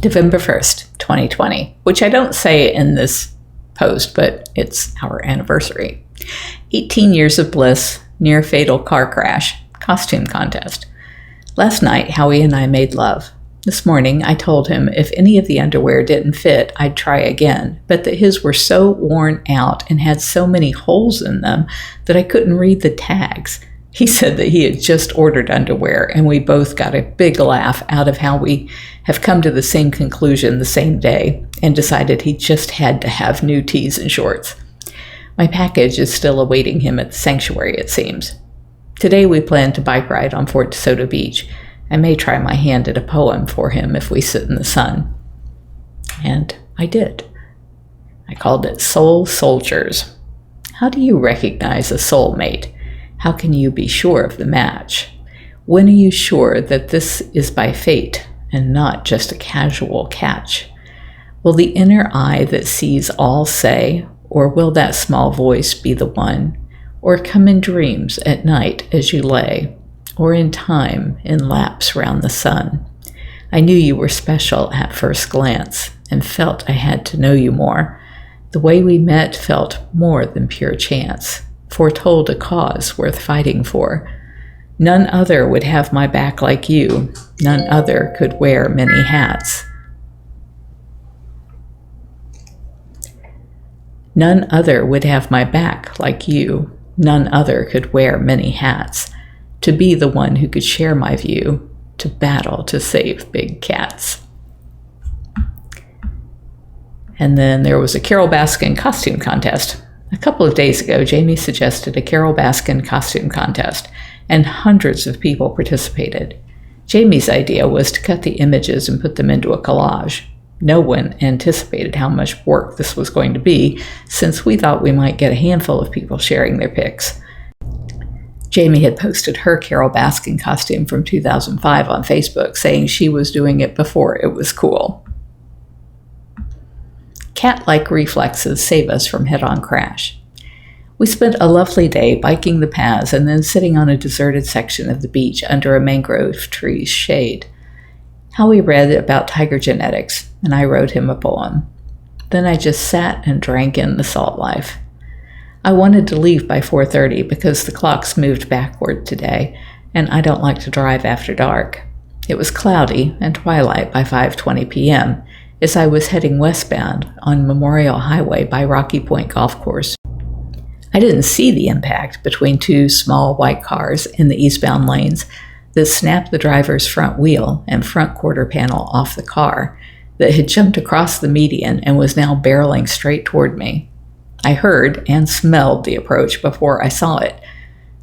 November 1st, 2020, which I don't say in this post, but it's our anniversary. 18 years of bliss, near fatal car crash, costume contest. Last night, Howie and I made love. This morning, I told him if any of the underwear didn't fit, I'd try again, but that his were so worn out and had so many holes in them that I couldn't read the tags. He said that he had just ordered underwear, and we both got a big laugh out of how we have come to the same conclusion the same day and decided he just had to have new tees and shorts. My package is still awaiting him at the sanctuary, it seems. Today we plan to bike ride on Fort Desoto Beach. I may try my hand at a poem for him if we sit in the sun. And I did. I called it Soul Soldiers. How do you recognize a soulmate? How can you be sure of the match? When are you sure that this is by fate and not just a casual catch? Will the inner eye that sees all say, or will that small voice be the one? Or come in dreams at night as you lay, or in time in laps round the sun? I knew you were special at first glance and felt I had to know you more. The way we met felt more than pure chance, foretold a cause worth fighting for. None other would have my back like you. None other could wear many hats. None other would have my back like you. None other could wear many hats. To be the one who could share my view, to battle to save big cats. And then there was a Carole Baskin costume contest. A couple of days ago, Jamie suggested a Carole Baskin costume contest, and hundreds of people participated. Jamie's idea was to cut the images and put them into a collage. No one anticipated how much work this was going to be, since we thought we might get a handful of people sharing their pics. Jamie had posted her Carole Baskin costume from 2005 on Facebook, saying she was doing it before it was cool. Cat-like reflexes save us from head-on crash. We spent a lovely day biking the paths and then sitting on a deserted section of the beach under a mangrove tree's shade. Howie read about tiger genetics, and I wrote him a poem. Then I just sat and drank in the salt life. I wanted to leave by 4:30 because the clocks moved backward today, and I don't like to drive after dark. It was cloudy and twilight by 5:20 p.m. as I was heading westbound on Memorial Highway by Rocky Point Golf Course. I didn't see the impact between two small white cars in the eastbound lanes that snapped the driver's front wheel and front quarter panel off the car that had jumped across the median and was now barreling straight toward me. I heard and smelled the approach before I saw it.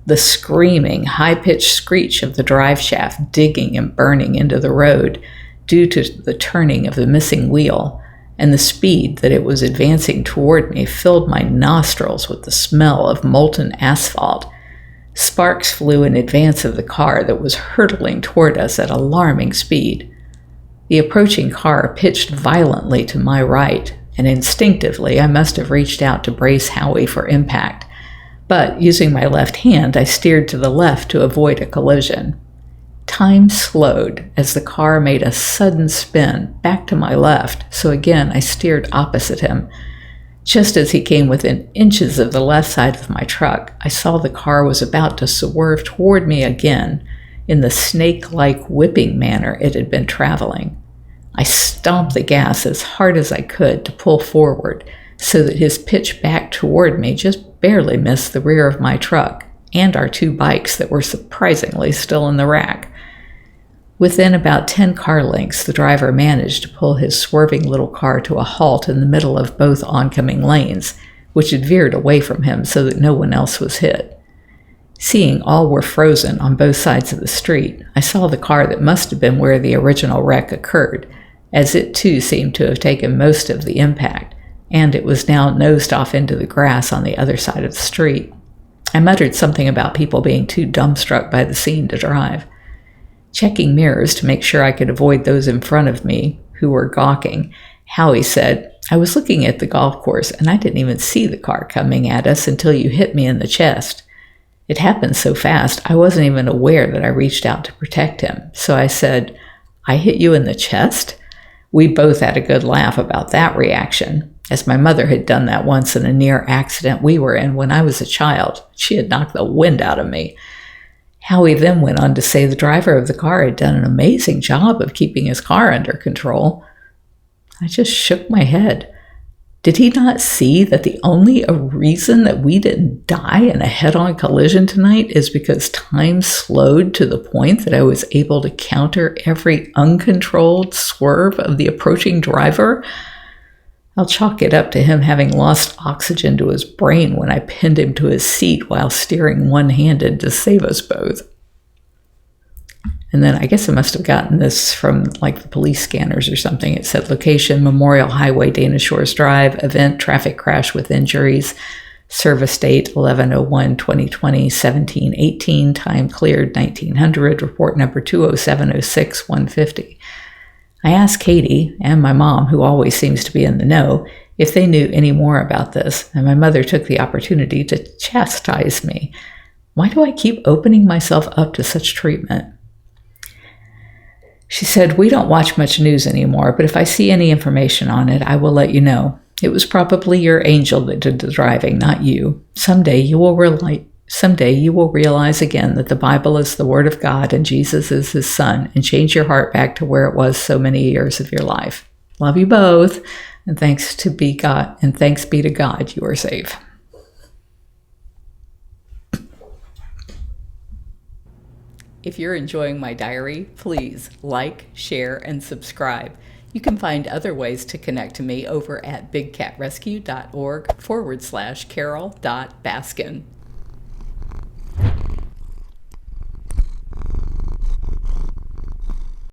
The screaming, high-pitched screech of the drive shaft digging and burning into the road due to the turning of the missing wheel, and the speed that it was advancing toward me filled my nostrils with the smell of molten asphalt. Sparks flew in advance of the car that was hurtling toward us at alarming speed. The approaching car pitched violently to my right, and instinctively I must have reached out to brace Howie for impact. But using my left hand, I steered to the left to avoid a collision. Time slowed as the car made a sudden spin back to my left, so again I steered opposite him. Just as he came within inches of the left side of my truck, I saw the car was about to swerve toward me again in the snake-like whipping manner it had been traveling. I stomped the gas as hard as I could to pull forward so that his pitch back toward me just barely missed the rear of my truck and our two bikes that were surprisingly still in the rack. Within about 10 car lengths, the driver managed to pull his swerving little car to a halt in the middle of both oncoming lanes, which had veered away from him so that no one else was hit. Seeing all were frozen on both sides of the street, I saw the car that must have been where the original wreck occurred, as it too seemed to have taken most of the impact, and it was now nosed off into the grass on the other side of the street. I muttered something about people being too dumbstruck by the scene to drive. Checking mirrors to make sure I could avoid those in front of me who were gawking, Howie said, "I was looking at the golf course and I didn't even see the car coming at us until you hit me in the chest. It happened so fast I wasn't even aware that I reached out to protect him. So I said, 'I hit you in the chest?' We both had a good laugh about that reaction, as my mother had done that once in a near accident we were in when I was a child. She had knocked the wind out of me. Howie then went on to say the driver of the car had done an amazing job of keeping his car under control. I just shook my head. Did he not see that the only reason that we didn't die in a head-on collision tonight is because time slowed to the point that I was able to counter every uncontrolled swerve of the approaching driver? I'll chalk it up to him having lost oxygen to his brain when I pinned him to his seat while steering one-handed to save us both. And then I guess I must have gotten this from like the police scanners or something. It said location, Memorial Highway, Dana Shores Drive, event, traffic crash with injuries, service date 11/01/2020, 17:18, time cleared 1900, report number 20706-150. I asked Katie and my mom, who always seems to be in the know, if they knew any more about this, and my mother took the opportunity to chastise me. Why do I keep opening myself up to such treatment? She said, we don't watch much news anymore, but if I see any information on it, I will let you know. It was probably your angel that did the driving, not you. Someday you will realize again that the Bible is the Word of God and Jesus is His Son, and change your heart back to where it was so many years of your life. Love you both, and thanks be to God, you are safe. If you're enjoying my diary, please like, share, and subscribe. You can find other ways to connect to me over at bigcatrescue.org/Carole.Baskin.